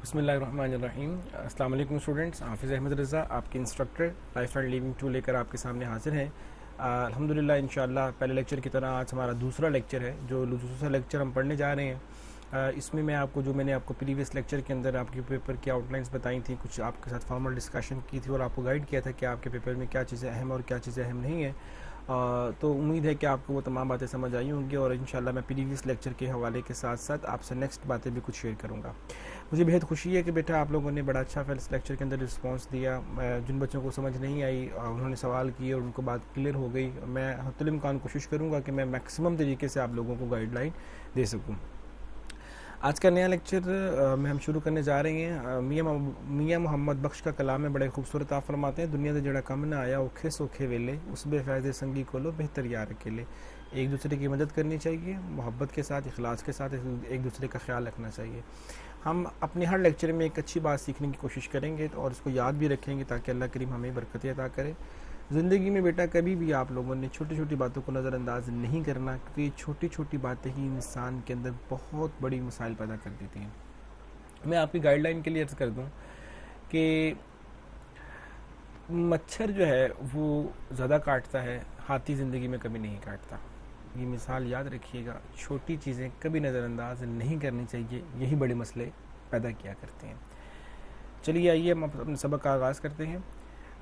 بسم اللہ الرحمن الرحیم. السلام علیکم اسٹوڈنٹس. حافظ احمد رضا آپ کے انسٹرکٹر لائف اینڈ لیونگ 2 لے کر آپ کے سامنے حاضر ہیں. الحمدللہ انشاءاللہ پہلے لیکچر کی طرح آج ہمارا دوسرا لیکچر ہے. جو دوسرا لیکچر ہم پڑھنے جا رہے ہیں اس میں میں نے آپ کو پریویس لیکچر کے اندر آپ کے پیپر کی آؤٹ لائنس بتائی تھیں, کچھ آپ کے ساتھ فارمل ڈسکشن کی تھی اور آپ کو گائیڈ کیا تھا کہ آپ کے پیپر میں کیا چیزیں اہم اور کیا چیزیں اہم نہیں ہیں. تو امید ہے کہ آپ کو وہ تمام باتیں سمجھ آئی ہوں گی, اور انشاءاللہ میں پریویس لیکچر کے حوالے کے ساتھ ساتھ آپ سے نیکسٹ باتیں بھی کچھ شیئر کروں گا. مجھے بہت خوشی ہے کہ بیٹا آپ لوگوں نے بڑا اچھا فرسٹ لیکچر کے اندر رسپانس دیا. جن بچوں کو سمجھ نہیں آئی انہوں نے سوال کیے اور ان کو بات کلیئر ہو گئی. میں حتی الامکان کوشش کروں گا کہ میں میکسیمم طریقے سے آپ لوگوں کو گائیڈ لائن دے سکوں. آج کا نیا لیکچر میں ہم شروع کرنے جا رہے ہیں. میاں محمد بخش کا کلام ہے, بڑے خوبصورت. آپ فرماتے ہیں دنیا سے جڑا کم نہ آیا اوکھے سوکھے ویلے, اس بے فیض سنگی کو لو بہتر یار اکیلے. ایک دوسرے کی مدد کرنی چاہیے, محبت کے ساتھ, اخلاص کے ساتھ ایک دوسرے کا خیال رکھنا چاہیے. ہم اپنے ہر لیکچر میں ایک اچھی بات سیکھنے کی کوشش کریں گے اور اس کو یاد بھی رکھیں گے تاکہ اللہ کریم ہمیں برکتیں عطا کرے. زندگی میں بیٹا کبھی بھی آپ لوگوں نے چھوٹی چھوٹی باتوں کو نظر انداز نہیں کرنا, کیونکہ یہ چھوٹی چھوٹی باتیں ہی انسان کے اندر بہت بڑی مسائل پیدا کر دیتی ہیں. میں آپ کی گائیڈ لائن کے لیے عرض کر دوں کہ مچھر جو ہے وہ زیادہ کاٹتا ہے, ہاتھی زندگی میں کبھی نہیں کاٹتا. یہ مثال یاد رکھیے گا, چھوٹی چیزیں کبھی نظر انداز نہیں کرنی چاہیے, یہی بڑے مسئلے پیدا کیا کرتے ہیں. چلیے آئیے ہم اپنے سبق کا آغاز کرتے ہیں.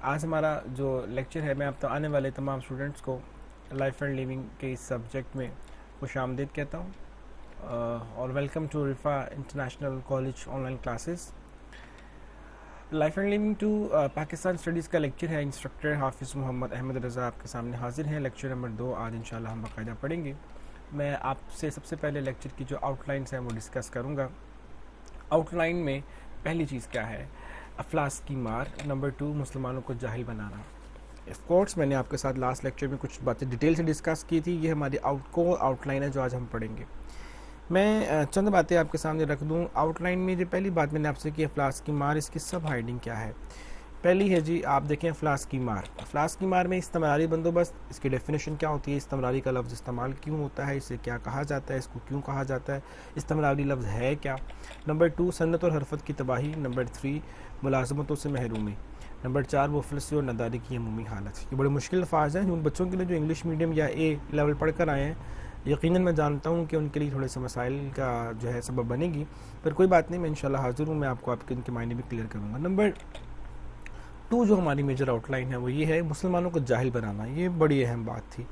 آج ہمارا جو لیکچر ہے, میں اب تو آنے والے تمام اسٹوڈنٹس کو لائف اینڈ لیونگ کے اس سبجیکٹ میں خوش آمدید کہتا ہوں, اور welcome to Riphah international college online classes. Life and living 2 Pakistan studies کا لیکچر ہے. انسٹرکٹر حافظ محمد احمد رضا آپ کے سامنے حاضر ہیں. لیکچر نمبر 2 آج انشاءاللہ ہم باقاعدہ پڑھیں گے. میں آپ سے سب سے پہلے لیکچر کی جو آؤٹ لائنس ہیں وہ ڈسکس کروں گا. آؤٹ لائن میں پہلی چیز کیا ہے؟ افلاس کی مار. نمبر 2 مسلمانوں کو جاہل بنانا. آف کورس میں نے آپ کے ساتھ لاسٹ لیکچر میں کچھ باتیں ڈیٹیل سے ڈسکس کی تھی. یہ ہماری آؤٹ لائن ہے جو آج ہم پڑھیں گے. میں چند باتیں آپ کے سامنے رکھ دوں. آؤٹ لائن میں جو پہلی بات میں نے آپ سے کی افلاس کی مار, اس کی سب ہائڈنگ کیا ہے. پہلی ہے جی, آپ دیکھیں افلاس کی مار. افلاس کی مار میں استمراری بندوبست, اس کی ڈیفینیشن کیا ہوتی ہے, استمراری کا لفظ استعمال کیوں ہوتا ہے, اسے کیا کہا جاتا ہے, اس کو کیوں کہا جاتا ہے, استمراری لفظ ہے کیا. نمبر 2 سنت اور حرفت کی تباہی. نمبر 3 ملازمتوں سے محرومی. نمبر 4 مفلسی اور نداری کی عمومی حالت. یہ بڑے مشکل الفاظ ہیں ان بچوں کے لیے جو انگلش میڈیم یا اے لیول پڑھ کر آئے ہیں. یقیناً میں جانتا ہوں کہ ان کے لیے تھوڑے سے مسائل کا جو ہے سبب بنے گی, پر کوئی بات نہیں, میں انشاءاللہ حاضر ہوں. میں آپ کو آپ کے ان کے معنی بھی کلیئر کروں گا. نمبر 2 جو ہماری میجر آؤٹ لائن ہے وہ یہ ہے مسلمانوں کو جاہل بنانا. یہ بڑی اہم بات تھی.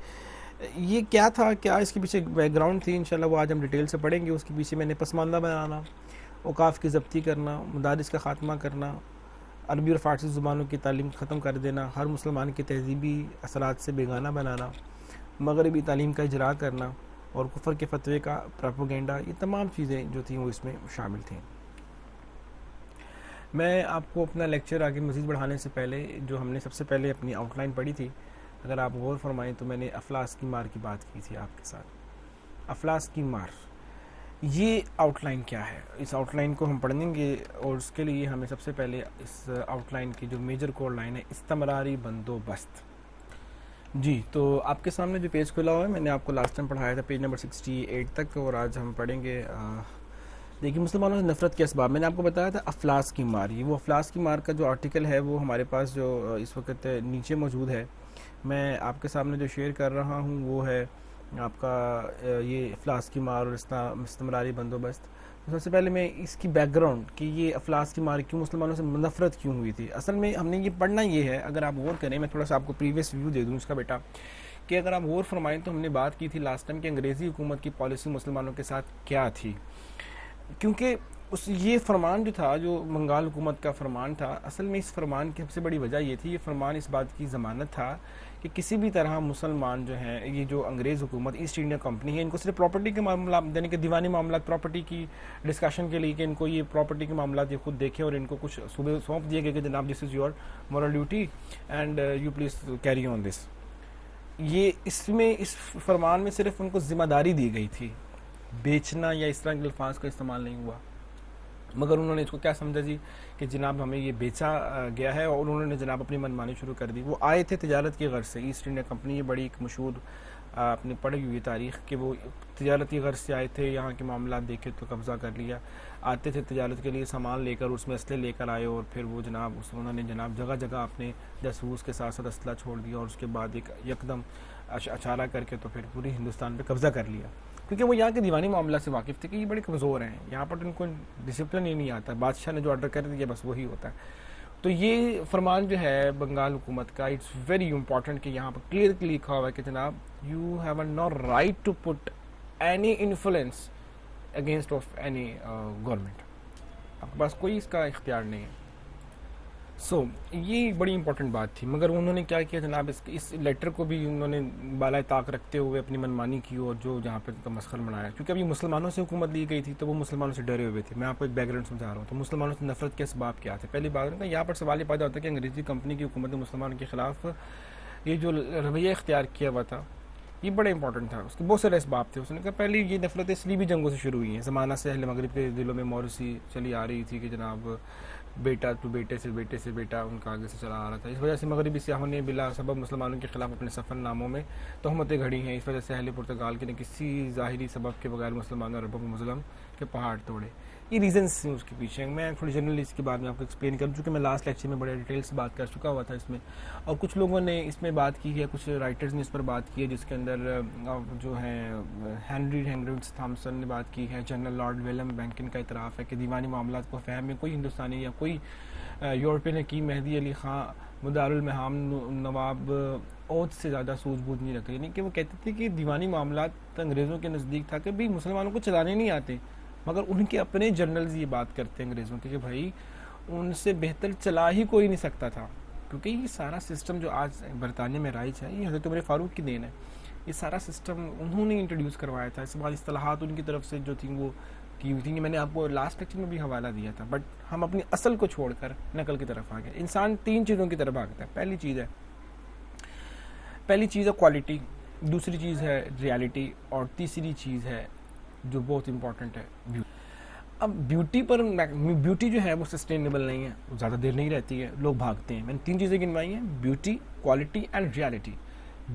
یہ کیا تھا, کیا اس کے پیچھے بیک گراؤنڈ تھی, انشاءاللہ وہ آج ہم ڈیٹیل سے پڑھیں گے. اس کے پیچھے میں نے پسماندہ بنانا, اوقاف کی ضبطی کرنا, مدارس کا خاتمہ کرنا, عربی اور فارسی زبانوں کی تعلیم ختم کر دینا, ہر مسلمان کی تہذیبی اثرات سے بیگانہ بنانا, مغربی تعلیم کا اجرا کرنا, اور کفر کے فتوے کا پروپیگنڈا. یہ تمام چیزیں جو تھیں وہ اس میں شامل تھیں. میں آپ کو اپنا لیکچر آگے مزید بڑھانے سے پہلے جو ہم نے سب سے پہلے اپنی آؤٹ لائن پڑھی تھی, اگر آپ غور فرمائیں تو میں نے افلاس کی مار کی بات کی تھی آپ کے ساتھ. افلاس کی مار, یہ آؤٹ لائن کیا ہے, اس آؤٹ لائن کو ہم پڑھیں گے, اور اس کے لیے ہمیں سب سے پہلے اس آؤٹ لائن کی جو میجر کور لائن ہے استمراری بندوبست. جی تو آپ کے سامنے جو پیج کھلا ہوا ہے, میں نے آپ کو لاسٹ ٹائم پڑھایا تھا پیج نمبر 68 تک, اور آج ہم پڑھیں گے. دیکھیے مسلمانوں سے نفرت کے اسباب. میں نے آپ کو بتایا تھا افلاس کی مار. یہ وہ افلاس کی مار کا جو آرٹیکل ہے وہ ہمارے پاس جو اس وقت نیچے موجود ہے, میں آپ کے سامنے جو شیئر کر رہا ہوں وہ ہے آپ کا یہ افلاس کی مار اور استمراری بندوبست. سب سے پہلے میں اس کی بیک گراؤنڈ کہ یہ افلاس کی مار کیوں, مسلمانوں سے نفرت کیوں ہوئی تھی. اصل میں ہم نے یہ پڑھنا یہ ہے, اگر آپ غور کریں, میں تھوڑا سا آپ کو پریویس ویو دے دوں اس کا بیٹا, کہ اگر آپ غور فرمائیں تو ہم نے بات کی تھی لاسٹ ٹائم کہ انگریزی حکومت کی پالیسی مسلمانوں کے ساتھ کیا تھی. کیونکہ یہ فرمان جو تھا, جو بنگال حکومت کا فرمان تھا, اصل میں اس فرمان کی سب سے بڑی وجہ یہ تھی, یہ فرمان اس بات کی ضمانت تھا کہ کسی بھی طرح مسلمان جو ہیں, یہ جو انگریز حکومت ایسٹ انڈیا کمپنی ہے, ان کو صرف پراپرٹی کے معاملات, یعنی کہ دیوانی معاملات, پراپرٹی کی ڈسکشن کے لیے کہ ان کو یہ پراپرٹی کے معاملات یہ خود دیکھیں, اور ان کو کچھ صوبے سونپ دیے گئے کہ جناب this is your moral duty and you please carry on this. یہ اس فرمان میں صرف ان کو ذمہ داری دی گئی تھی, بیچنا یا اس طرح کے الفاظ کا استعمال نہیں ہوا, مگر انہوں نے اس کو کیا سمجھا جی کہ جناب ہمیں یہ بیچا گیا ہے, اور انہوں نے جناب اپنی منمانی شروع کر دی. وہ آئے تھے تجارت کی غرض سے, ایسٹ انڈیا کمپنی, یہ بڑی ایک مشہور آپ نے پڑھی ہوئی تاریخ کہ وہ تجارتی غرض سے آئے تھے, یہاں کے معاملات دیکھے تو قبضہ کر لیا. آتے تھے تجارت کے لیے سامان لے کر، اس میں اسلحے لے کر آئے، اور پھر وہ جناب انہوں نے جناب جگہ جگہ اپنے جاسوس کے ساتھ ساتھ اسلحہ چھوڑ دیا، اور اس کے بعد ایک یکدم اشارہ کر کے تو پھر پوری ہندوستان پہ قبضہ کر لیا، کیونکہ وہ یہاں کے دیوانی معاملہ سے واقف تھے کہ یہ بڑے کمزور ہیں، یہاں پر ان کو ڈسپلن ہی نہیں آتا، بادشاہ نے جو آرڈر کر دیا بس وہی ہوتا ہے. تو یہ فرمان جو ہے بنگال حکومت کا، اٹس ویری امپورٹنٹ کہ یہاں پر کلیئرلی لکھا ہوا ہے کہ جناب you have no right to put any influence against of any government, آپ کے پاس کوئی اس کا اختیار نہیں ہے. سو یہ بڑی امپورٹنٹ بات تھی. مگر انہوں نے کیا کیا جناب، اس لیٹر کو بھی انہوں نے بالائے طاق رکھتے ہوئے اپنی منمانی کی اور جو جہاں پہ تمسخر بنایا، کیونکہ اب یہ مسلمانوں سے حکومت لی گئی تھی تو وہ مسلمانوں سے ڈرے ہوئے تھے. میں آپ کو ایک بیک گراؤنڈ سمجھا رہا ہوں. تو مسلمانوں سے نفرت کے اسباب کیا تھے؟ پہلی بات یہاں پر سوال یہ پیدا ہوتا ہے کہ انگریزی کمپنی کی حکومت نے مسلمانوں کے خلاف یہ جو رویہ اختیار کیا ہوا تھا یہ بڑا امپورٹنٹ تھا. اس کے بہت سارے اسباب تھے. اس نے کہا پہلی یہ نفرتیں صلیبی جنگوں سے شروع ہوئی ہیں. زمانہ سے اہل مغرب کے دلوں میں موروثی چلی آ رہی تھی کہ جناب بیٹا تو بیٹے سے بیٹا ان کا آگے سے چلا آ رہا تھا. اس وجہ سے مغربی سیاحوں نے بلا سبب مسلمانوں کے خلاف اپنے سفر ناموں میں تہمتیں گھڑی ہیں. اس وجہ سے اہل پرتگال کے نے کسی ظاہری سبب کے بغیر مسلمانوں اور عربوں مظلم کے پہاڑ توڑے. یہ ریزنس ہیں اس کے پیچھے. میں تھوڑی جنرلی اس کے بعد میں آپ کو ایکسپلین کروں، چونکہ میں لاسٹ لیکچر میں بڑے ڈیٹیل سے بات کر چکا ہوا تھا اس میں، اور کچھ لوگوں نے اس میں بات کی ہے، کچھ رائٹرز نے اس پر بات کی ہے، جس کے اندر جو ہیں ہینری تھامسن نے بات کی ہے. جنرل لارڈ ویلم بینکن کا اعتراف ہے کہ دیوانی معاملات کو فہم میں کوئی ہندوستانی یا کوئی یورپین حکیم مہدی علی خان مدارالمحام نواب عود سے زیادہ سوجھ بوجھ نہیں رکھتے. یعنی کہ وہ کہتے تھے کہ دیوانی معاملات انگریزوں کے نزدیک تھا کہ بھی مسلمانوں کو چلانے نہیں آتے، مگر ان کے اپنے جنرلز یہ بات کرتے ہیں انگریزوں کے کہ بھائی ان سے بہتر چلا ہی کوئی نہیں سکتا تھا، کیونکہ یہ سارا سسٹم جو آج برطانیہ میں رائج ہے یہ حضرت عمر فاروق کی دین ہے. یہ سارا سسٹم انہوں نے انٹروڈیوس کروایا تھا. اس بعد اصطلاحات ان کی طرف سے جو تھیں وہ کی ہوئی تھیں. میں نے آپ کو لاسٹ لیکچر میں بھی حوالہ دیا تھا. بٹ ہم اپنی اصل کو چھوڑ کر نقل کی طرف آ گئے. انسان تین چیزوں کی طرف بھاگتا ہے. پہلی چیز ہے کوالٹی، دوسری چیز ہے ریالٹی، اور تیسری چیز ہے جو بہت امپورٹنٹ ہے بیوٹی. اب بیوٹی جو ہے وہ سسٹینیبل نہیں ہے، وہ زیادہ دیر نہیں رہتی ہے، لوگ بھاگتے ہیں. میں نے تین چیزیں گنوائی ہیں، beauty, quality and reality.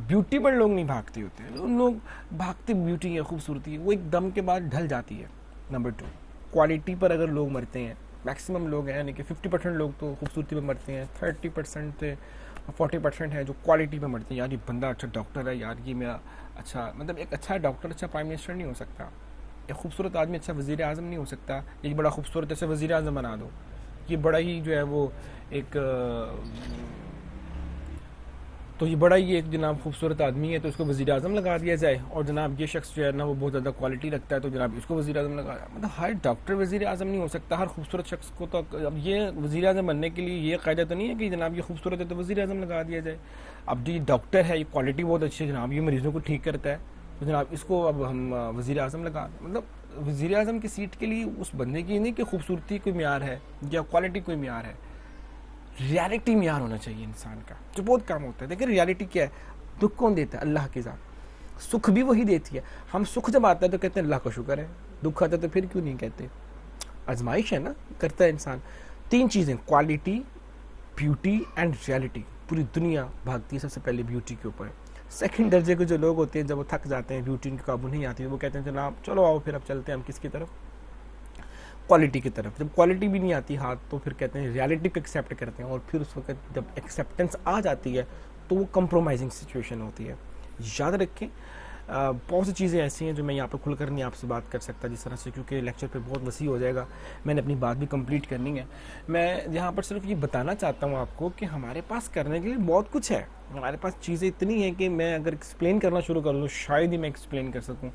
Beauty پر لوگ نہیں بھاگتے ہوتے ہیں. لوگ بھاگتے بیوٹی ہے، خوبصورتی ہے، وہ ایک دم کے بعد ڈھل جاتی ہے. نمبر 2 کوالٹی پر اگر لوگ مرتے ہیں، میکسیمم لوگ ہیں، یعنی کہ 50% لوگ تو خوبصورتی پہ مرتے ہیں، 30% 40% ہے جو کوالٹی پہ مرتے ہیں. یار یہ بندہ اچھا ڈاکٹر ہے، یار یہ میرا اچھا، مطلب ایک اچھا ڈاکٹر اچھا پرائم منسٹر نہیں ہو سکتا، ایک خوبصورت آدمی اچھا وزیر اعظم نہیں ہو سکتا. ایک بڑا خوبصورت ایسے وزیر اعظم بنا دو، یہ بڑا ہی جو ہے وہ ایک تو یہ بڑا ہی ایک جناب خوبصورت آدمی ہے تو اس کو وزیر اعظم لگا دیا جائے، اور جناب یہ شخص جو ہے نا وہ بہت زیادہ کوالٹی رکھتا ہے تو جناب اس کو وزیر اعظم لگا. مطلب ہر ڈاکٹر وزیر اعظم نہیں ہو سکتا، ہر خوبصورت شخص کو تو اب یہ وزیر اعظم بننے کے لیے یہ قاعدہ تو نہیں ہے کہ جناب یہ خوبصورت ہے تو وزیر اعظم لگا دیا جائے. اب یہ ڈاکٹر ہے، یہ کوالٹی بہت اچھی ہے، جناب یہ مریضوں کو ٹھیک کرتا ہے تو جناب اس کو اب ہم وزیر اعظم لگا. مطلب وزیر اعظم کی سیٹ کے لیے اس بندے کی نہیں کہ خوبصورتی کوئی معیار ہے یا کوالٹی کوئی معیار ہے، ریالٹی معیار ہونا چاہیے انسان کا، جو بہت کام ہوتا ہے. دیکھیں ریالٹی کیا ہے، دکھ کون دیتا ہے؟ اللہ کی ذات. سکھ بھی وہی دیتی ہے. ہم سکھ جب آتا ہے تو کہتے ہیں اللہ کا شکر ہے، دکھ آتا ہے تو پھر کیوں نہیں کہتے؟ آزمائش ہے نا، کرتا ہے انسان. تین چیزیں، کوالٹی، بیوٹی اینڈ ریالٹی. پوری دنیا بھاگتی ہے سب سے پہلے بیوٹی کے اوپر. سیکنڈ درجے کے جو لوگ ہوتے ہیں جب وہ تھک جاتے ہیں، بیوٹی ان کے قابو نہیں آتی، وہ کہتے ہیں جناب چلو آؤ پھر اب چلتے ہیں ہم کس کی طرف؟ کوالٹی کی طرف. جب کوالٹی بھی نہیں آتی ہاتھ تو پھر کہتے ہیں ریالٹی کو ایکسیپٹ کرتے ہیں، اور پھر اس وقت جب ایکسیپٹنس آ جاتی ہے تو وہ کمپرومائزنگ سچویشن ہوتی ہے. یاد رکھیں بہت سی چیزیں ایسی ہیں جو میں یہاں پہ کھل کر نہیں آپ سے بات کر سکتا جس طرح سے، کیونکہ لیکچر پہ بہت وسیع ہو جائے گا. میں نے اپنی بات بھی کمپلیٹ کرنی ہے. میں یہاں پر صرف یہ بتانا چاہتا ہوں آپ کو کہ ہمارے پاس کرنے کے لیے بہت کچھ ہے. ہمارے پاس چیزیں اتنی ہیں کہ میں اگر ایکسپلین کرنا شروع کر لوں شاید ہی میں ایکسپلین کر سکوں.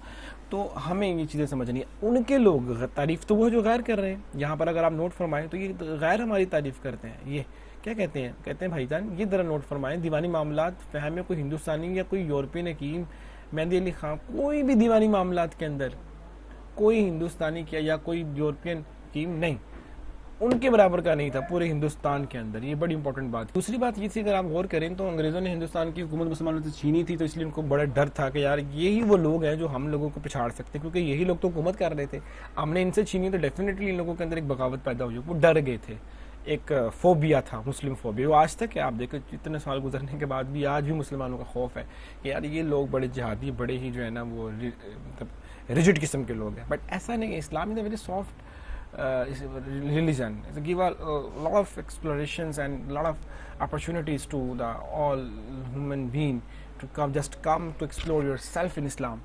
تو ہمیں یہ چیزیں سمجھنی ہے. ان کے لوگ تعریف تو وہ جو غیر کر رہے ہیں، یہاں پر اگر آپ نوٹ فرمائیں تو یہ غیر ہماری تعریف کرتے ہیں. یہ کیا کہتے ہیں بھائی جان یہ ذرا نوٹ فرمائیں، دیوانی معاملات فہم میں کوئی ہندوستانی یا کوئی یورپین حکیم مہدی علی خان، کوئی بھی دیوانی معاملات کے اندر کوئی ہندوستانی کیا یا کوئی یورپین حکیم نہیں، ان کے برابر کا نہیں تھا پورے ہندوستان کے اندر. یہ بڑی امپورٹنٹ بات. دوسری بات یہ تھی اگر آپ غور کریں تو انگریزوں نے ہندوستان کی حکومت مسلمانوں سے چھینی تھی، تو اس لیے ان کو بڑا ڈر تھا کہ یار یہی وہ لوگ ہیں جو ہم لوگوں کو پچھاڑ سکتے ہیں، کیونکہ یہی لوگ تو حکومت کر رہے تھے. ہم نے ان سے چھینی تو ڈیفینیٹلی ان لوگوں کے اندر ایک بغاوت پیدا ہوئی. وہ ڈر گئے تھے، ایک فوبیا تھا، مسلم فوبیا. وہ آج تک ہے، آپ دیکھیں اتنے سال گزرنے کے بعد بھی آج بھی مسلمانوں کا خوف ہے کہ یار یہ لوگ بڑے جہادی، بڑے ہی جو ہے نا وہ ریجڈ قسم کے لوگ ہیں. بٹ ایسا نہیں ہے. Islam is a very soft religion. It give a lot of explorations and a lot of opportunities to the all human being to come to explore yourself in Islam.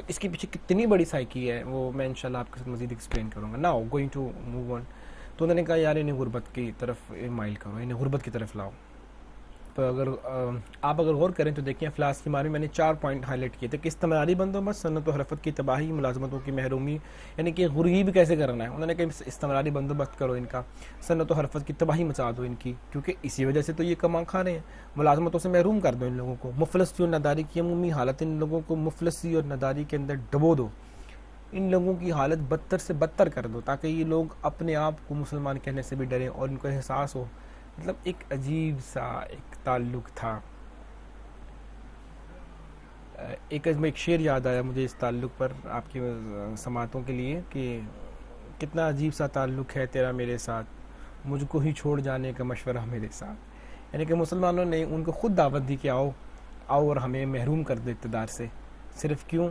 تو اس کے پیچھے کتنی بڑی سائیکی ہے وہ میں انشاءاللہ آپ کے ساتھ مزید ایکسپلین کروں گا. Now going to move on. تو انہوں نے کہا یار انہیں غربت کی طرف مائل کرو, انہیں غربت کی طرف لاؤ. تو اگر آپ اگر غور کریں تو دیکھیں افلاس کی معنی میں نے 4 پوائنٹ ہائی لائٹ کیے تھے کہ استمراری بندوبست, صنعت و حرفت کی تباہی, ملازمتوں کی محرومی, یعنی کہ غریب کیسے کرنا ہے. انہوں نے کہا استمراری بندوبست کرو ان کا, صنعت و حرفت کی تباہی مچا دو ان کی, کیونکہ اسی وجہ سے تو یہ کما کھا رہے ہیں. ملازمتوں سے محروم کر دو ان لوگوں کو, مفلسی اور نداری کی عمومی حالت, ان لوگوں کو مفلسی اور نداری کے اندر ڈبو دو, ان لوگوں کی حالت بدتر سے بدتر کر دو تاکہ یہ لوگ اپنے آپ کو مسلمان کہنے سے بھی ڈریں اور ان کو احساس ہو. مطلب ایک عجیب سا ایک تعلق تھا. ایک شعر یاد آیا مجھے اس تعلق پر آپ کی سماعتوں کے لیے کہ کتنا عجیب سا تعلق ہے تیرا میرے ساتھ, مجھ کو ہی چھوڑ جانے کا مشورہ میرے ساتھ. یعنی کہ مسلمانوں نے ان کو خود دعوت دی کہ آؤ اور ہمیں محروم کر دو اقتدار سے. صرف کیوں؟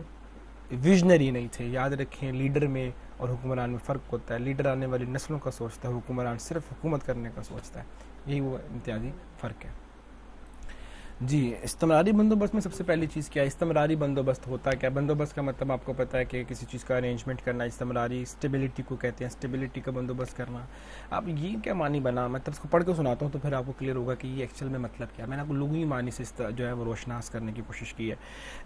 ویژنری نہیں تھے. یاد رکھیں لیڈر میں اور حکمران میں فرق ہوتا ہے. لیڈر آنے والی نسلوں کا سوچتا ہے, حکمران صرف حکومت کرنے کا سوچتا ہے. یہی وہ امتیازی فرق ہے. جی, استمراری بندوبست میں سب سے پہلی چیز کیا ہے؟ استمراری بندوبست ہوتا ہے کیا؟ بندوبست کا مطلب آپ کو پتہ ہے کہ کسی چیز کا ارینجمنٹ کرنا. استمراری اسٹیبلٹی کو کہتے ہیں, اسٹیبلٹی کا بندوبست کرنا. اب یہ کیا معنی بنا, میں تب اس کو پڑھ کے سناتا ہوں تو پھر آپ کو کلیئر ہوگا کہ یہ ایکچوئل میں مطلب کیا ہے. میں نے آپ کو لغوی معنی سے جو ہے وہ روشناس کرنے کی کوشش کی ہے.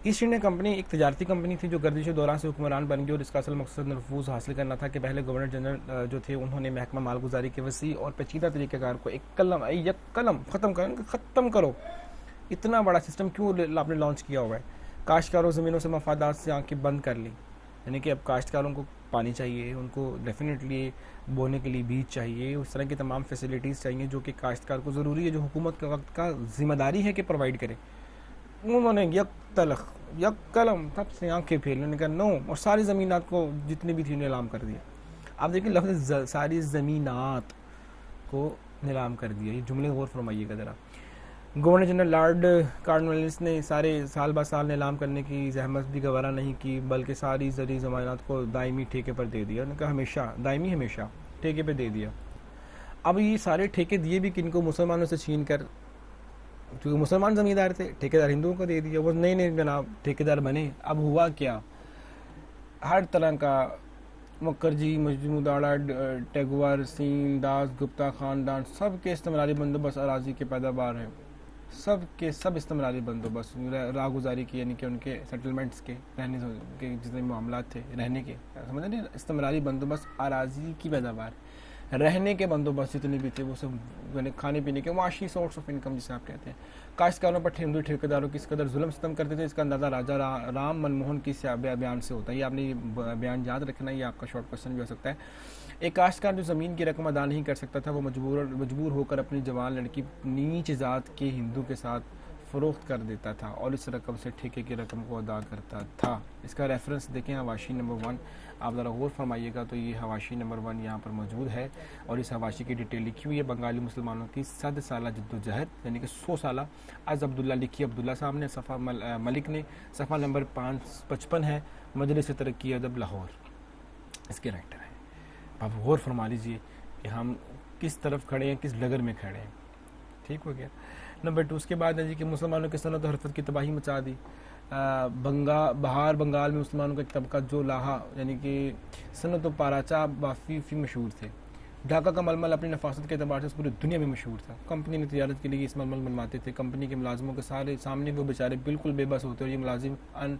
ایسٹ انڈیا کمپنی ایک تجارتی کمپنی تھی جو گردش دوران سے حکمران بن گئی, اور اس کا اصل مقصد نفوذ حاصل کرنا تھا کہ پہلے گورنر جنرل جو تھے انہوں نے محکمہ مال گزاری کے وسیع اور پیچیدہ طریقہ کار کو ایک قلم ختم کرو. اتنا بڑا سسٹم کیوں آپ نے لانچ کیا ہوا ہے؟ کاشتکاروں زمینوں سے مفادات سے آنکھیں بند کر لی. یعنی کہ اب کاشتکاروں کو پانی چاہیے, ان کو ڈیفینیٹلی بونے کے لیے بیج چاہیے, اس طرح کی تمام فیسلٹیز چاہیے جو کہ کاشتکار کو ضروری ہے, جو حکومت کا وقت کا ذمہ داری ہے کہ پرووائڈ کرے. انہوں نے یک قلم تب سے آنکھیں پھیر لی, کہا نو, اور ساری زمینات کو جتنی بھی تھی نیلام کر دیا. آپ دیکھیں لفظ ساری زمینات کو نیلام کر دیا, یہ جملے غور فرمائیے گا ذرا. گورنر جنرل لارڈ کارنوالیس نے سارے سال بہ سال نیلام کرنے کی زحمت بھی گوارا نہیں کی, بلکہ ساری زرعی ضمانات کو دائمی ٹھیکے پر دے دیا. انہوں نے کہا ہمیشہ دائمی, ہمیشہ ٹھیکے پہ دے دیا. اب یہ سارے ٹھیکے دیے بھی کن کو؟ مسلمانوں سے چھین کر, کیونکہ مسلمان زمیندار تھے, ٹھیکیدار ہندوؤں کو دے دیا. وہ نئے جناب ٹھیکیدار بنے. اب ہوا کیا؟ ہر طرح کا مکرجی, مجموعہ ٹیگوار, سین, داس, گپتا خاندان, سب کے استمراری بندوبست اراضی کے پیداوار ہیں. سب کے سب استمراری بندوبست راہ گزاری کی, یعنی کہ ان کے سیٹلمنٹس کے, رہنے کے جتنے معاملات تھے رہنے کے, سمجھ رہے ہیں, استمراری بندوبست اراضی کی پیداوار, رہنے کے بندوبست جتنے بھی تھے وہ سب, یعنی کھانے پینے کے معاشی سورس آف انکم جسے آپ کہتے ہیں. کاشتکاروں پر ہندو ٹھیکیداروں کی اس قدر ظلم ستم کرتے تھے, اس کا اندازہ راجہ رام منموہن کی بیان سے ہوتا ہے. یہ آپ نے بیان یاد رکھنا, یہ آپ کا شارٹ کوشچن بھی ہو سکتا ہے. ایک کاشتکار جو زمین کی رقم ادا نہیں کر سکتا تھا, وہ مجبور ہو کر اپنی جوان لڑکی نیچ ذات کے ہندو کے ساتھ فروخت کر دیتا تھا اور اس رقم سے ٹھیکے کی رقم کو ادا کرتا تھا. اس کا ریفرنس دیکھیں حواشی نمبر 1, آپ ذرا غور فرمائیے گا تو یہ حواشی نمبر 1 یہاں پر موجود ہے, اور اس حواشی کی ڈیٹیل لکھی ہوئی ہے. بنگالی مسلمانوں کی 100 سالہ جد و جہد, یعنی کہ 100 سالہ از عبداللہ لکھی عبداللہ صاحب نے, صفحہ ملک نے, صفحہ نمبر 555 ہے, مجلس ترقی ادب لاہور, اس کے رائٹر ہیں. آپ غور فرما لیجئے کہ ہم کس طرف کھڑے ہیں, کس ڈگر میں کھڑے ہیں. ٹھیک ہو گیا. نمبر 2, اس کے بعد ہے جی کہ مسلمانوں کی صنعت و حرفت کی تباہی مچا دی. بہار بنگال میں مسلمانوں کا ایک طبقہ جو لاہا, یعنی کہ صنعت و پاراچا بافی مشہور تھے. ڈھاکہ کا ململ اپنی نفاست کے اعتبار سے پوری دنیا میں مشہور تھا. کمپنی نے تجارت کے لیے اس ململ بنواتے تھے. کمپنی کے ملازموں کے سامنے وہ بیچارے بالکل بے بس ہوتے, اور یہ ملازم ان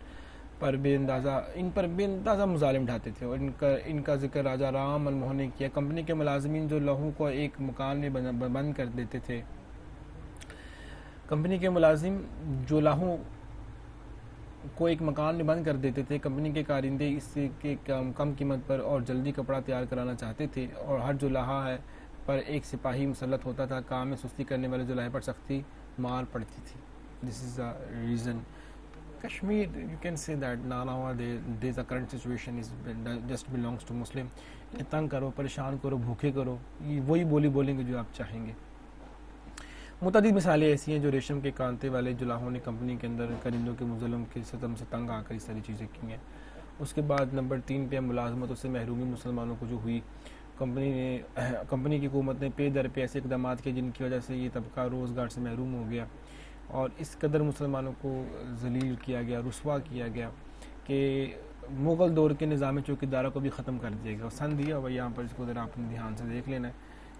پر بے اندازہ مظالم ڈھاتے تھے, اور ان کا ذکر راجہ رام منموہن نے کیا. کمپنی کے ملازمین جو لہو کو ایک مکان میں بند کر دیتے تھے, کمپنی کے ملازم جو لاہوں کو ایک مکان میں بند کر دیتے تھے. کمپنی کے کارندے اس سے کم قیمت پر اور جلدی کپڑا تیار کرانا چاہتے تھے, اور ہر جو لاہا ہے پر ایک سپاہی مسلط ہوتا تھا. کام میں سستی کرنے والے جو لاہے پر سختی مار پڑتی تھی. دس از the reason. Kashmir, you can say that nowadays the current situation is just belongs to Muslim. تنگ کرو, پریشان کرو, بھوکے کرو, وہی بولی بولیں گے جو آپ چاہیں گے. متعدد مثالیں ایسی ہیں جو ریشم کے کانتے والے جلاہوں نے کمپنی کے اندر کرندوں کے ظلم کے ستم سے تنگ آ کر اس ساری چیزیں کی ہیں. اس کے بعد نمبر 3 پہ ملازمتوں سے محرومی مسلمانوں کو جو ہوئی. کمپنی کی حکومت نے پے در پہ ایسے اقدامات کیے جن کی وجہ سے یہ طبقہ روزگار سے محروم ہو گیا, اور اس قدر مسلمانوں کو ذلیل کیا گیا, رسوا کیا گیا کہ مغل دور کے نظام چوکیداروں کو بھی ختم کر دیا گیا. سن دیا ہوا یہاں پر، اس کو ذرا اپنے دھیان سے دیکھ لینا ہے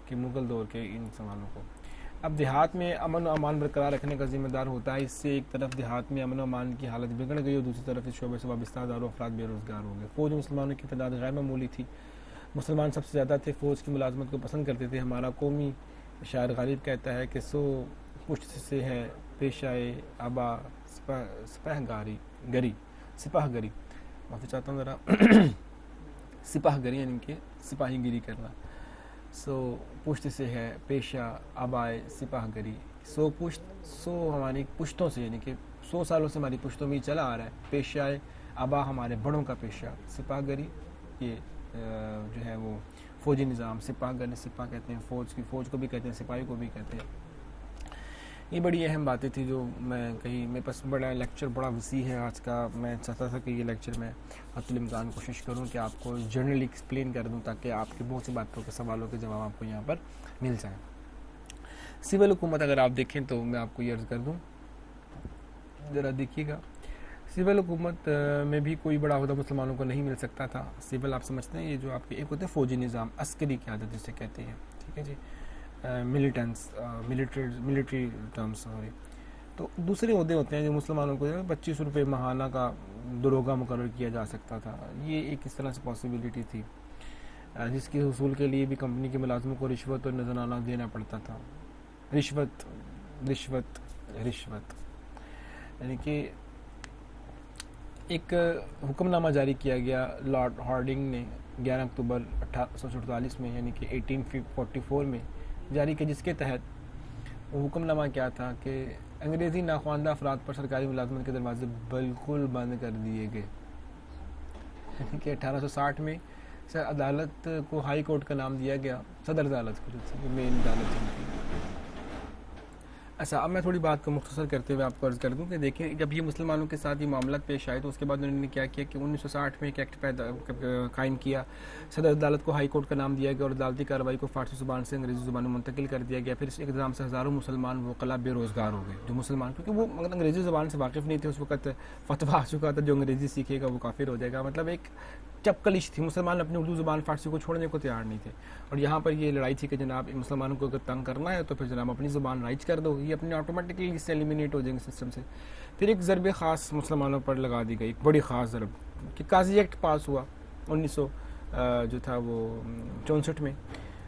کہ مغل دور کے ان سوالوں کو. اب دیہات میں امن و امان برقرار رکھنے کا ذمہ دار ہوتا ہے. اس سے ایک طرف دیہات میں امن و امان کی حالت بگڑ گئی اور دوسری طرف اس شعبے سے وابستہ ہزاروں افراد بے روزگار ہو گئے. فوج مسلمانوں کی تعداد غیر معمولی تھی. مسلمان سب سے زیادہ تھے، فوج کی ملازمت کو پسند کرتے تھے. ہمارا قومی شاعر غالب کہتا ہے کہ سو پشت سے ہے پیشائے آبا سپاہ گری. معافی چاہتا ہوں ذرا سپاہ گری یعنی کہ سپاہی گیری کرنا. سو پشت سے ہے پیشہ آبائے سپاہ گری. سو پشت، سو ہماری پشتوں سے یعنی کہ 100 سالوں سے ہماری پشتوں میں چلا آ رہا ہے. پیشہ آبا ہمارے بڑوں کا پیشہ. سپاہ گری یہ جو ہے وہ فوجی نظام. سپاہ گری، سپاہ کہتے ہیں فوج کو بھی کہتے ہیں، سپاہی کو بھی کہتے ہیں. یہ بڑی اہم باتیں تھیں جو میں کہیں میرے پاس بڑا لیکچر بڑا وسیع ہے آج کا. میں چاہتا تھا کہ یہ لیکچر میں حتی الامکان کوشش کروں کہ آپ کو جنرلی ایکسپلین کر دوں تاکہ آپ کی بہت سی باتوں کے سوالوں کے جواب آپ کو یہاں پر مل جائیں. سول حکومت اگر آپ دیکھیں تو میں آپ کو یہ عرض کر دوں، ذرا دیکھیے گا. سول حکومت میں بھی کوئی بڑا عہدہ مسلمانوں کو نہیں مل سکتا تھا. سول آپ سمجھتے ہیں یہ جو آپ کے ایک ہوتے ہیں فوجی نظام، عسکری قیادت جسے کہتے ہیں، ٹھیک ہے جی، ملٹری ٹرمز سوری. تو دوسرے عہدے ہوتے ہیں جو مسلمانوں کو 25 روپے ماہانہ کا دروگہ مقرر کیا جا سکتا تھا. یہ ایک اس طرح سے پاسبلٹی تھی جس کے حصول کے لیے بھی کمپنی کے ملازموں کو رشوت اور نذرانہ دینا پڑتا تھا. رشوت یعنی کہ ایک حکم نامہ جاری کیا گیا لارڈ ہارڈنگ نے 11 اکتوبر 1848 میں یعنی کہ 1844 میں جاری کیا، جس کے تحت وہ حکم نامہ کیا تھا کہ انگریزی ناخواندہ افراد پر سرکاری ملازمت کے دروازے بالکل بند کر دیے گئے. یعنی کہ 1860 میں عدالت کو ہائی کورٹ کا نام دیا گیا، صدر عدالت کو جو مین عدالت تھی. اچھا، اب میں تھوڑی بات کو مختصر کرتے ہوئے آپ کو عرض کر دوں کہ دیکھیں جب یہ مسلمانوں کے ساتھ یہ معاملات پیش آئے تو اس کے بعد انہوں نے کیا کیا کہ 1960 میں ایک ایکٹ قائم کیا. صدر عدالت کو ہائی کورٹ کا نام دیا گیا اور عدالتی کارروائی کو فارسی زبان سے انگریزی زبان میں منتقل کر دیا گیا. پھر اس اقدام سے ہزاروں مسلمان وکلا بے روزگار ہو گئے. جو مسلمان، کیونکہ وہ انگریزی زبان سے واقف نہیں تھے اس وقت، فتویٰ آ چکا تھا جو انگریزی سیکھے گا وہ کافر ہو جائے گا. مطلب ایک چپکلش تھی، مسلمان اپنی اردو زبان فارسی کو چھوڑنے کو تیار نہیں تھے. اور یہاں پر یہ لڑائی تھی کہ جناب مسلمانوں کو اگر تنگ کرنا ہے تو پھر جناب اپنی زبان رائج کر دو، یہ اپنے آٹومیٹکلی اس سے ایلیمینیٹ ہو جائیں گے سسٹم سے. پھر ایک ضرب خاص مسلمانوں پر لگا دی گئی، ایک بڑی خاص ضرب، کہ قاضی ایکٹ پاس ہوا 1900 جو تھا وہ 64 میں.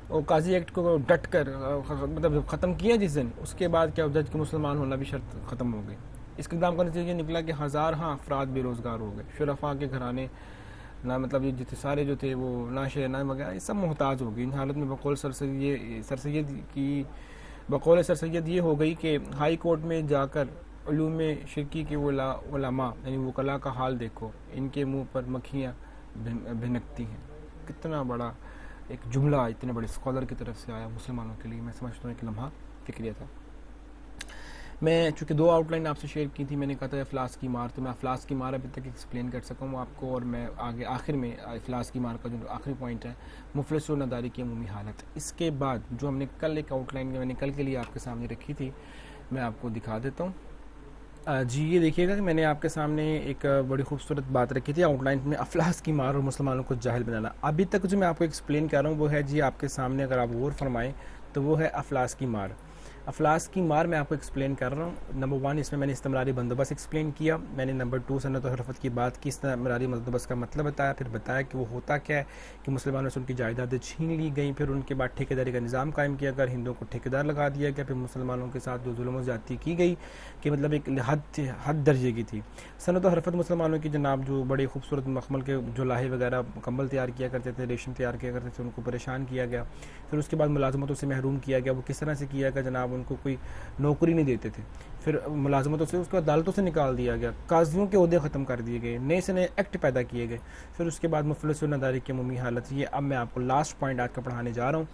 اور قاضی ایکٹ کو ڈٹ کر مطلب ختم کیا جس دن، اس کے بعد کیا جج کے مسلمان ہونا بھی شرط ختم ہو گئی. اس اقدام کا نتیجہ نکلا کہ ہزارہاں افراد بے روزگار ہو گئے. شرفاء کے گھرانے نہ مطلب یہ جتنے سارے جو تھے وہ ناشے نہ وغیرہ یہ سب محتاج ہو گئی. ان حالت میں بقول سر سید یہ ہو گئی کہ ہائی کورٹ میں جا کر علوم شرکی کے علماء یعنی وکلاء کا حال دیکھو، ان کے منہ پر مکھیاں بھنکتی ہیں. کتنا بڑا ایک جملہ اتنے بڑے اسکالر کی طرف سے آیا مسلمانوں کے لیے. میں سمجھتا ہوں ایک لمحہ فکریہ تھا. میں چونکہ 2 آؤٹ لائن آپ سے شیئر کی تھی، میں نے کہا تھا افلاس کی مار، تو میں افلاس کی مار ابھی تک ایکسپلین کر سکوں آپ کو. اور میں آگے آخر میں افلاس کی مار کا جو آخری پوائنٹ ہے مفلس و نداری کی عمومی حالت. اس کے بعد جو ہم نے کل ایک آؤٹ لائن میں نے کل کے لیے آپ کے سامنے رکھی تھی میں آپ کو دکھا دیتا ہوں. جی یہ دیکھیے گا کہ میں نے آپ کے سامنے ایک بڑی خوبصورت بات رکھی تھی آؤٹ لائن میں، افلاس کی مار اور مسلمانوں کو جاہل بنانا. ابھی تک جو میں آپ کو ایکسپلین کر رہا ہوں وہ ہے جی آپ کے سامنے، اگر آپ غور فرمائیں تو وہ ہے افلاس کی مار. افلاس کی مار میں آپ کو ایکسپلین کر رہا ہوں. نمبر 1 اس میں نے استمراری بندوبست ایکسپلین کیا. میں نے نمبر 2 سنت و حرفت کی بات کی، استمراری بندوبست کا مطلب بتایا، پھر بتایا کہ وہ ہوتا کیا ہے کہ مسلمانوں سے ان کی جائیدادیں چھین لی گئیں. پھر ان کے بعد ٹھیکیداری کا نظام قائم کیا گیا، ہندوؤں کو ٹھیکیدار لگا دیا گیا. پھر مسلمانوں کے ساتھ جو ظلم و زیادتی کی گئی کہ مطلب ایک حد درجے کی تھی. سنت و حرفت مسلمانوں کی جناب جو بڑے خوبصورت مخمل کے جو لاہے وغیرہ کمبل تیار کیا کرتے تھے، ریشم تیار کیا کرتے تھے، ان کو پریشان کیا گیا. پھر اس کے بعد ملازمتوں سے محروم کیا گیا. وہ کس طرح سے کیا گیا جناب؟ ان کو کوئی نوکری نہیں دیتے تھے. پھر ملازمتوں سے اس کو عدالتوں سے نکال دیا گیا. قاضیوں کے عہدے ختم کر دیے گئے. نئے سے نئے ایکٹ پیدا کیے گئے. پھر اس کے بعد مفلس و نداری کی عمومی حالت. یہ اب میں آپ کو لاسٹ پوائنٹ آج کا پڑھانے جا رہا ہوں.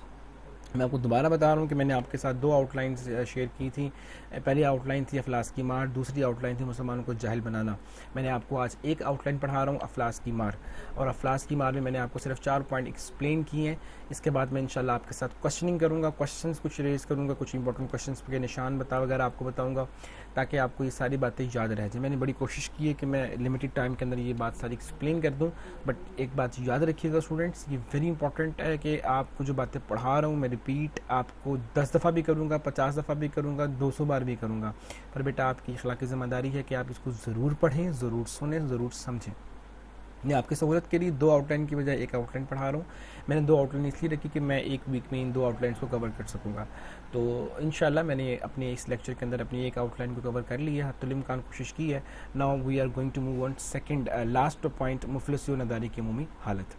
میں آپ کو دوبارہ بتا رہا ہوں کہ میں نے آپ کے ساتھ 2 آؤٹ لائنز شیئر کی تھیں. پہلی آؤٹ لائن تھی افلاس کی مار, دوسری آؤٹ لائن تھی مسلمانوں کو جاہل بنانا. میں نے آپ کو آج ایک آؤٹ لائن پڑھا رہا ہوں, افلاس کی مار. اور افلاس کی مار میں نے آپ کو صرف 4 پوائنٹ ایکسپلین کیے ہیں. اس کے بعد میں انشاءاللہ آپ کے ساتھ کوشچننگ کروں گا, کوشچنس کچھ ریز کروں گا, کچھ انپورٹنٹ کوشچنس کے نشان وغیرہ آپ کو بتاؤں گا, تاکہ آپ کو یہ ساری باتیں یاد رہ جائیں. میں نے بڑی کوشش کی ہے کہ میں لمیٹڈ ٹائم کے اندر یہ بات ساری ایکسپلین کر دوں, بٹ ایک بات یاد رکھیے گا اسٹوڈنٹس, یہ ویری امپورٹنٹ ہے کہ آپ کو جو باتیں پڑھا رہا ہوں میں ریپیٹ آپ کو 10 دفعہ بھی کروں گا, 50 دفعہ بھی کروں گا, 200 بار بھی کروں گا, پر بیٹا آپ کی اخلاقی ذمہ داری ہے کہ آپ اس کو ضرور پڑھیں, ضرور سنیں, ضرور سمجھیں. میں آپ کی سہولت کے لیے 2 آؤٹ لائن کی بجائے 1 آؤٹ لائن پڑھا رہا ہوں. میں نے 2 آؤٹ لائن اس لیے رکھی کہ میں ایک ویک میں ان 2 آؤٹ لائنس کو کور کر سکوں گا. تو انشاءاللہ میں نے اپنے اس لیکچر کے اندر اپنی 1 آؤٹ لائن کو کور کر لی ہے, حتی الامکان کوشش کی ہے. Now we are going to move on second last point, مفلسی و نداری کی عمومی حالت.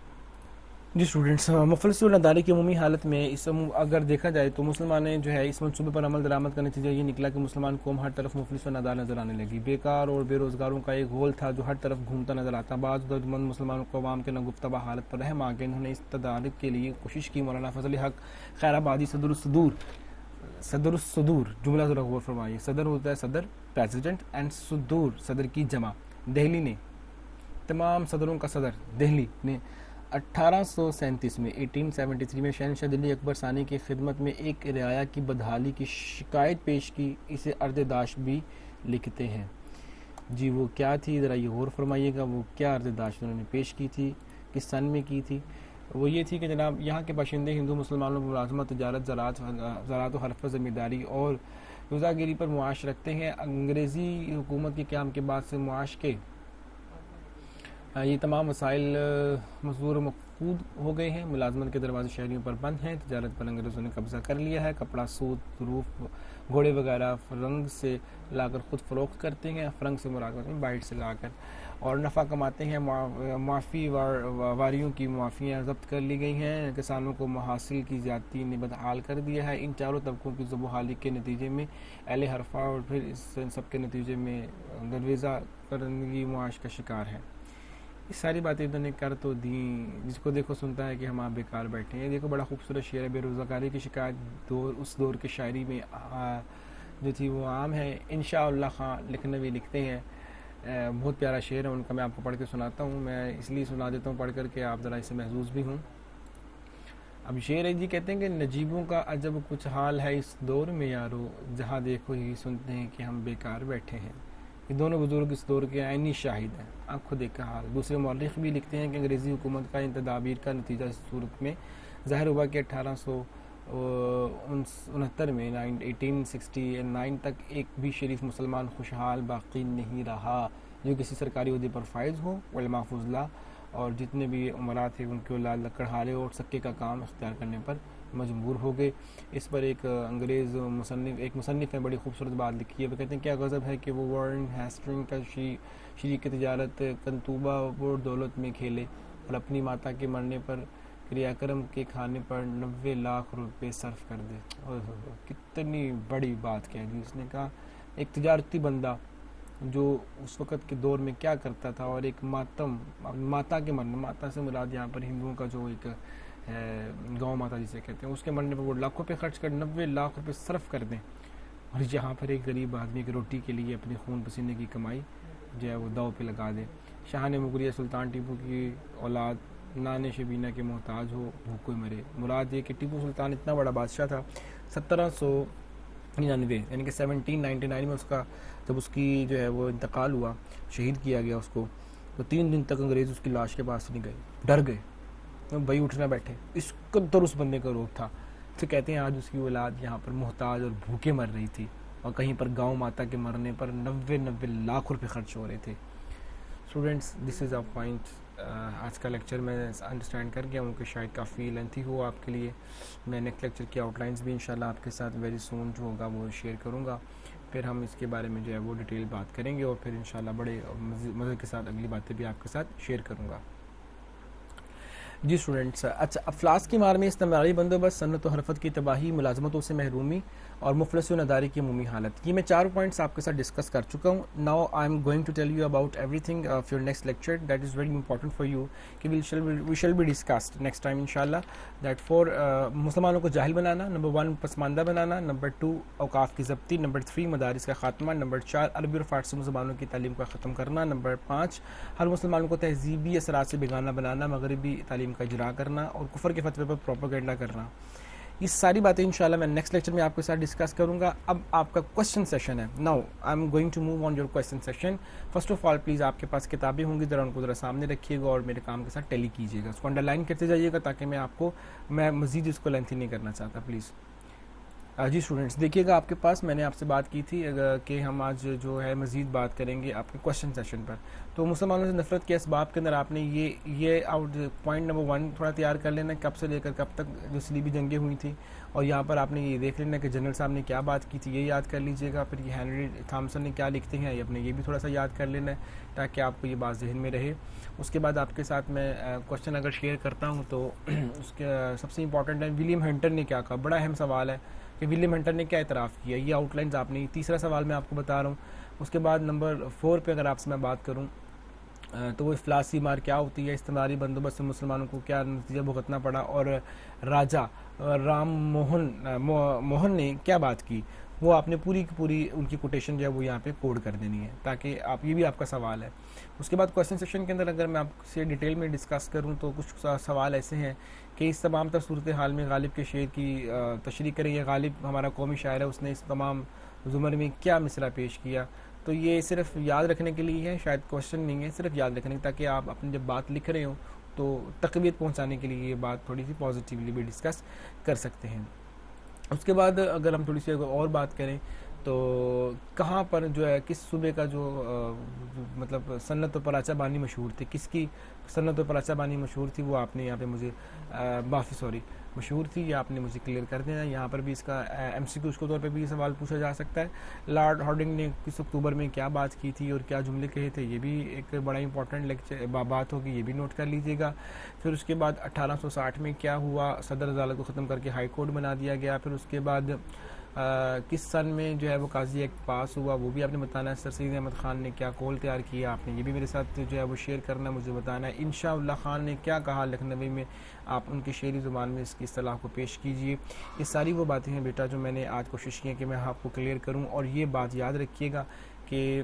جی اسٹوڈنٹس, مفلسی و نداری کی عمومی حالت میں اگر دیکھا جائے تو مسلمانیں جو ہے اس منصوبے پر عمل درآمد کا نتیجہ یہ نکلا کہ مسلمان قوم ہر طرف مفلس و نادار نظر آنے لگی. بیکار اور بے روزگاروں کا ایک غول تھا جو ہر طرف گھومتا نظر آتا. بعض دردمند مسلمانوں کو عوام کے ناگفتہ حالت پر رحم آ گئے. انہوں نے اس تدارک کے لیے کوشش کی. مولانا فضل حق خیر آبادی صدر الصدور جملہ ذرا غور فرمائیے. صدر ہوتا ہے صدر, پریزیڈنٹ, اینڈ صدور صدر کی جمع. دہلی نے, تمام صدروں کا صدر دہلی نے 1837 میں 1873 میں شہنشاہ دلی اکبر ثانی کی خدمت میں ایک رعایا کی بدحالی کی شکایت پیش کی. اسے عرض داشت بھی لکھتے ہیں. جی وہ کیا تھی ذرا یہ غور فرمائیے گا, وہ کیا عرض داشت انہوں نے پیش کی تھی, کس سن میں کی تھی؟ وہ یہ تھی کہ جناب یہاں کے باشندے ہندو مسلمانوں پر ملازمت, تجارت, زراعت و حرفہ زمینداری اور روزہ پر معاش رکھتے ہیں. انگریزی حکومت کے قیام کے بعد سے معاش کے یہ تمام وسائل مزدور مفقود ہو گئے ہیں. ملازمت کے دروازے شہریوں پر بند ہیں. تجارت پر انگریزوں نے قبضہ کر لیا ہے. کپڑا, سوت, ظروف, گھوڑے وغیرہ فرنگ سے لا کر خود فروخت کرتے ہیں. فرنگ سے مراد کرتے ہیں بائٹ سے لا کر, اور نفع کماتے ہیں. معافی واریوں کی معافیاں ضبط کر لی گئی ہیں. کسانوں کو محاصیل کی زیادتی نے بدحال کر دیا ہے. ان چاروں طبقوں کی ذوب و حالی کے نتیجے میں اہل حرفہ اور پھر اس سب کے نتیجے میں درویزہ کرندگی معاش کا شکار ہے. یہ ساری باتیں انہوں نے کر تو دیں, جس کو دیکھو سنتا ہے کہ ہم آپ بیکار بیٹھے ہیں. دیکھو بڑا خوبصورت شعر ہے. بے روزگاری کی شکایت اس دور کے شاعری میں جو تھی وہ عام ہے. انشاءاللہ خان لکھنوی لکھتے ہیں, بہت پیارا شعر ہے ان کا, میں آپ کو پڑھ کے سناتا ہوں. میں اس لیے سنا دیتا ہوں پڑھ کر کے آپ ذرا اس سے محظوظ بھی ہوں. اب شعر ہے جی, کہتے ہیں کہ نجیبوں کا عجب کچھ حال ہے اس دور میں یارو, جہاں دیکھو ہی سنتے ہیں کہ ہم بیکار بیٹھے ہیں. یہ دونوں بزرگ اس دور کے عینی شاہد ہیں, آنکھوں دیکھ کا حال. دوسرے مورخ بھی لکھتے ہیں کہ انگریزی حکومت کا ان تدابیر کا نتیجہ اس صورت میں ظاہر ہوا کہ 1869 میں 1869 تک ایک بھی شریف مسلمان خوشحال باقی نہیں رہا جو کسی سرکاری عہدے پر فائز ہو. علماء فضلہ اور جتنے بھی امراء تھے ان کے اولاد لکڑہارے اور سکے کا کام اختیار کرنے پر مجبور ہو گئے. اس پر ایک انگریز مصنف نے بڑی خوبصورت بات لکھی ہے. وہ کہتے ہیں کیا غضب ہے کہ وہ وارن ہیسٹنگ کا شریک تجارت کنتوبہ وہ دولت میں کھیلے اور اپنی ماتا کے مرنے پر کریا کرم کے کھانے پر 90 لاکھ روپے صرف کر دے. کتنی بڑی بات کہہ دی اس نے. کہا ایک تجارتی بندہ جو اس وقت کے دور میں کیا کرتا تھا, اور ایک ماتا کے مرنے, ماتا سے مراد یہاں پر ہندوؤں کا جو ایک گاؤں ماتا جسے کہتے ہیں, اس کے مرنے پر وہ لاکھوں روپے خرچ کر 90 لاکھ روپے صرف کر دیں, اور جہاں پر ایک غریب آدمی کی روٹی کے لیے اپنے خون پسینے کی کمائی جو ہے وہ داؤ پہ لگا دیں. شاہ نے مغلیہ سلطان ٹیپو کی اولاد نان شبینہ کے محتاج ہو بھوکے مرے. مراد یہ کہ ٹیپو سلطان اتنا بڑا بادشاہ تھا, 1799 یعنی کہ 1799 میں جب اس کی جو ہے وہ انتقال ہوا, شہید کیا گیا اس کو, تو 3 دن تک انگریز اس کی لاش کے پاس نہیں گئے, ڈر گئے بھائی اٹھنا بیٹھے. اس قدر اس بندے کا روپ تھا. تو کہتے ہیں آج اس کی اولاد یہاں پر محتاج اور بھوکے مر رہی تھی, اور کہیں پر گاؤں ماتا کے مرنے پر 90 لاکھ روپے خرچ ہو رہے تھے. Students this is a point. آج کا لیکچر میں انڈرسٹینڈ کر گیا ہوں کہ شاید کافی لینتھی ہو آپ کے لیے. میں نیکسٹ لیکچر کی آؤٹ لائنس بھی انشاءاللہ آپ کے ساتھ ویری سون جو ہوگا وہ شیئر کروں گا. پھر ہم اس کے بارے میں جو ہے وہ ڈیٹیل بات کریں گے, اور پھر انشاءاللہ بڑے مزے کے ساتھ اگلی باتیں بھی آپ کے ساتھ شیئر کروں گا. جی اسٹوڈنٹس، اچھا، افلاس کی مار میں استمراری بندوبست، سنت و حرفت کی تباہی، ملازمتوں سے محرومی اور مفلس و نداری کی عمومی حالت، یہ میں 4 پوائنٹس آپ کے ساتھ ڈسکس کر چکا ہوں. Now I am going to tell you about everything of your next lecture that is very important for you کہ we shall be discussed next time ان شاء اللہ. دیٹ فور مسلمانوں کو جاہل بنانا، نمبر 1 پسماندہ بنانا، نمبر 2 اوقاف کی ضبطی، نمبر 3 مدارس کا خاتمہ، نمبر 4 عربی اور فارسی زبانوں کی تعلیم کا ختم کرنا، نمبر 5 ہر مسلمان کو تہذیبی اثرات سے بیگانہ بنانا، مغربی تعلیم کا اجرا کرنا اور کفر کے فتوے پر پروپیگنڈا کرنا. یہ ساری باتیں انشاءاللہ میں نیکسٹ لیکچر میں آپ کے ساتھ ڈسکس کروں گا. اب آپ کا کوسچن سیشن ہے. Now I am going to move on your question session. First of all please آپ کے پاس کتابیں ہوں گی، ذرا ان کو ذرا سامنے رکھیے گا اور میرے کام کے ساتھ ٹیلی کیجیے گا. اس کو انڈر لائن کرتے جائیے گا تاکہ میں مزید اس کو لینتھی نہیں کرنا چاہتا پلیز. جی اسٹوڈنٹس دیکھیے گا، آپ کے پاس میں نے آپ سے بات کی تھی کہ ہم آج جو ہے مزید بات کریں گے آپ کے کوسچن سیشن پر. تو مسلمانوں سے نفرت کے اسباب کے اندر آپ نے یہ آؤٹ پوائنٹ نمبر 1 تھوڑا تیار کر لینا، کب سے لے کر کب تک جو صلیبی جنگیں ہوئی تھیں، اور یہاں پر آپ نے یہ دیکھ لینا کہ جنرل صاحب نے کیا بات کی تھی، یہ یاد کر لیجیے گا. پھر یہ ہینری تھامسن نے کیا لکھتے ہیں یہ بھی تھوڑا سا یاد کر لینا ہے تاکہ آپ کو یہ بات ذہن میں رہے. اس کے بعد آپ کے ساتھ میں کوسچن اگر شیئر کرتا ہوں تو اس کے سب سے امپورٹنٹ ہے ولیم ہنٹر نے کیا کہا. بڑا اہم سوال ہے کہ ولیم ہنٹر نے کیا اعتراف کیا. یہ آؤٹ لائنز آپ نے، تیسرا سوال میں آپ کو بتا رہا ہوں. اس کے بعد نمبر 4 پہ اگر آپ سے میں بات کروں تو وہ افلاسی مار کیا ہوتی ہے، استعماری بندوبست سے مسلمانوں کو کیا نتیجہ بھگتنا پڑا، اور راجا رام موہن نے کیا بات کی. وہ آپ نے پوری کی پوری ان کی کوٹیشن جو ہے وہ یہاں پہ کوڈ کر دینی ہے تاکہ یہ بھی آپ کا سوال ہے. اس کے بعد کوسچن سیکشن کے اندر اگر میں آپ سے ڈیٹیل میں ڈسکس کروں تو کچھ سوال ایسے ہیں کہ اس تمام تر صورتحال میں غالب کے شعر کی تشریح کریں. یہ غالب ہمارا قومی شاعر ہے، اس نے اس تمام زمر میں کیا مصرع پیش کیا. تو یہ صرف یاد رکھنے کے لیے ہے، شاید کوشچن نہیں ہے، صرف یاد رکھنے تاکہ آپ اپنی جب بات لکھ رہے ہوں تو تقویت پہنچانے کے لیے یہ بات تھوڑی سی پازیٹیولی بھی ڈسکس کر سکتے ہیں. اس کے بعد اگر ہم تھوڑی سی اور بات کریں تو کہاں پر جو ہے کس صوبے کا جو مطلب صنعت و پراچہ بانی مشہور تھی، کس کی صنعت و پراچہ بانی مشہور تھی، وہ آپ نے یہاں پہ مجھے مشہور تھی، یہ آپ نے مجھے کلیئر کر دینا. یہاں پر بھی اس کا ایم سی کیوز کے طور پہ بھی یہ سوال پوچھا جا سکتا ہے. لارڈ ہارڈنگ نے 21 اکتوبر میں کیا بات کی تھی اور کیا جملے کہے تھے، یہ بھی ایک بڑا امپورٹنٹ لیکچر بات ہوگی، یہ بھی نوٹ کر لیجیے گا. پھر اس کے بعد 1860 میں کیا ہوا، صدر عدالت کو ختم کر کے ہائی کورٹ بنا دیا گیا. پھر اس کے بعد کس سن میں جو ہے وہ قاضی ایکٹ پاس ہوا، وہ بھی آپ نے بتانا ہے. سر سید احمد خان نے کیا قول تیار کیا، آپ نے یہ بھی میرے ساتھ جو ہے وہ شیئر کرنا ہے، مجھے بتانا ہے. انشاء اللہ خان نے کیا کہا لکھنوی میں، آپ ان کی شعری زبان میں اس کی اصطلاح کو پیش کیجئے. یہ ساری وہ باتیں ہیں بیٹا جو میں نے آج کوشش کی ہے کہ میں آپ کو کلیئر کروں. اور یہ بات یاد رکھیے گا کہ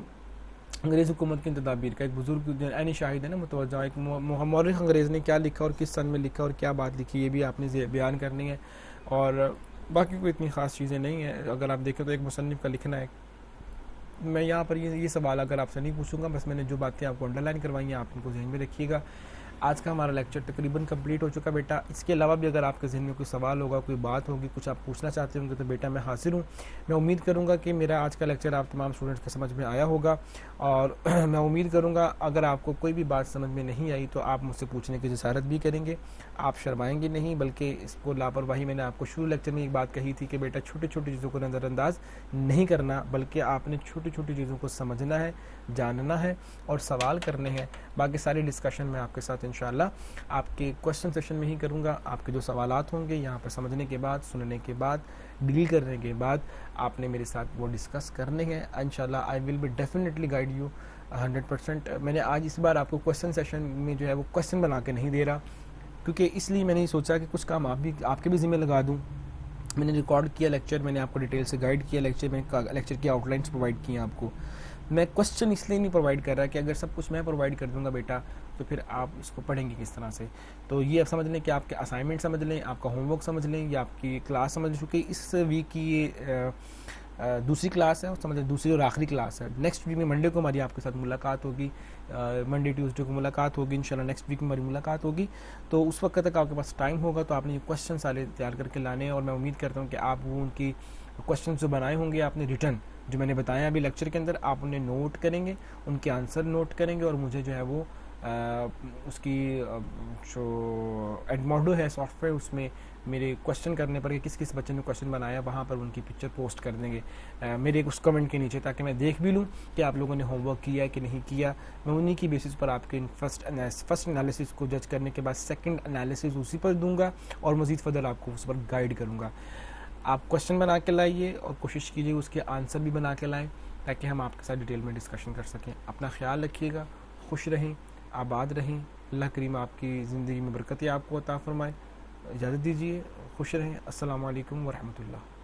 انگریز حکومت کی تدابیر کا ایک بزرگ عینی شاہد ہے نا متوجہ، ایک مورخ انگریز نے کیا لکھا اور کس سن میں لکھا اور کیا بات لکھی، یہ بھی آپ نے بیان کرنی ہے. اور باقی کوئی اتنی خاص چیزیں نہیں ہیں. اگر آپ دیکھیں تو ایک مصنف کا لکھنا ہے. میں یہاں پر یہ سوال اگر آپ سے نہیں پوچھوں گا، بس میں نے جو باتیں آپ کو انڈر لائن کروائی ہیں آپ ان کو ذہن میں رکھیے گا. آج کا ہمارا لیکچر تقریباً کمپلیٹ ہو چکا بیٹا. اس کے علاوہ بھی اگر آپ کے ذہن میں کوئی سوال ہوگا، کوئی بات ہوگی، کچھ آپ پوچھنا چاہتے ہوں گے تو بیٹا میں حاضر ہوں. میں امید کروں گا کہ میرا آج کا لیکچر آپ تمام اسٹوڈنٹس کے سمجھ میں آیا ہوگا، اور میں امید کروں گا اگر آپ کو کوئی بھی بات سمجھ میں نہیں آئی تو آپ مجھ سے پوچھنے کی جسارت بھی کریں گے. آپ شرمائیں گے نہیں، بلکہ اس کو لاپرواہی، میں نے آپ کو شروع لیکچر میں ایک بات کہی تھی کہ بیٹا چھوٹی چھوٹی چیزوں کو نظر انداز نہیں کرنا، بلکہ آپ نے چھوٹی چھوٹی چیزوں کو سمجھنا ہے، جاننا ہے اور سوال کرنے ہیں. باقی ساری ڈسکشن میں آپ کے ساتھ انشاءاللہ آپ کے کوسچن سیشن میں ہی کروں گا. آپ کے جو سوالات ہوں گے یہاں پر سمجھنے کے بعد، سننے کے بعد، ڈیل کرنے کے بعد آپ نے میرے ساتھ وہ ڈسکس کرنے ہیں انشاءاللہ. I will be definitely guide you 100%. میں نے آج اس بار آپ کو کوسچن سیشن میں جو ہے وہ کوسچن بنا کے نہیں دے رہا، کیونکہ اس لیے میں نے سوچا کہ کچھ کام آپ کے بھی ذمہ لگا دوں. میں نے ریکارڈ کیا لیکچر، میں نے آپ کو ڈیٹیل سے گائیڈ کیا لیکچر میں، لیکچر کی آؤٹ لائنس پرووائڈ کی ہیں آپ کو. میں کوسچن اس لیے نہیں پرووائڈ کر رہا کہ اگر سب کچھ میں پرووائڈ کر دوں گا بیٹا تو پھر آپ اس کو پڑھیں گے کس طرح سے. تو یہ آپ سمجھ لیں کہ آپ کے اسائنمنٹ سمجھ لیں، آپ کا ہوم ورک سمجھ لیں، یا آپ کی کلاس سمجھ چکے. اس ویک کی یہ دوسری کلاس ہے، سمجھ لیں دوسری اور آخری کلاس ہے. نیکسٹ ویک میں منڈے کو ہماری آپ کے ساتھ ملاقات ہوگی، منڈے ٹیوزڈے کو ملاقات ہوگی انشاءاللہ. نیکسٹ ویک میں ہماری ملاقات ہوگی، تو اس وقت تک آپ کے پاس ٹائم ہوگا تو آپ نے یہ کوسچن سارے تیار کر کے لانے ہیں. اور میں امید کرتا ہوں کہ آپ وہ ان کی کوسچن جو بنائے ہوں گے آپ نے ریٹرن، جو میں نے بتایا ابھی لیکچر کے اندر، آپ انہیں نوٹ کریں گے، ان کے آنسر نوٹ کریں گے اور مجھے جو ہے وہ اس کی جو ایڈموڈو ہے سافٹ ویئر، اس میں میرے کوشچن کرنے پر کہ کس کس بچے نے کوشچن بنایا، وہاں پر ان کی پکچر پوسٹ کر دیں گے میرے اس کمنٹ کے نیچے، تاکہ میں دیکھ بھی لوں کہ آپ لوگوں نے ہوم ورک کیا ہے کہ نہیں کیا. میں انہی کی بیسس پر آپ کے فرسٹ انالیسس کو جج کرنے کے بعد سیکنڈ انالیسس اسی پر دوں گا، اور مزید فردر آپ کو اس پر گائیڈ کروں گا. آپ کوشچن بنا کے لائیے اور کوشش کیجیے اس کے آنسر بھی بنا کے لائیں، تاکہ ہم آپ کے ساتھ ڈیٹیل میں ڈسکشن کر سکیں. اپنا خیال رکھیے گا، خوش رہیں، آباد رہیں، اللہ کریم آپ کی زندگی میں برکتیں آپ کو عطا فرمائے. اجازت دیجیے، خوش رہیں. السلام علیکم ورحمۃ اللہ.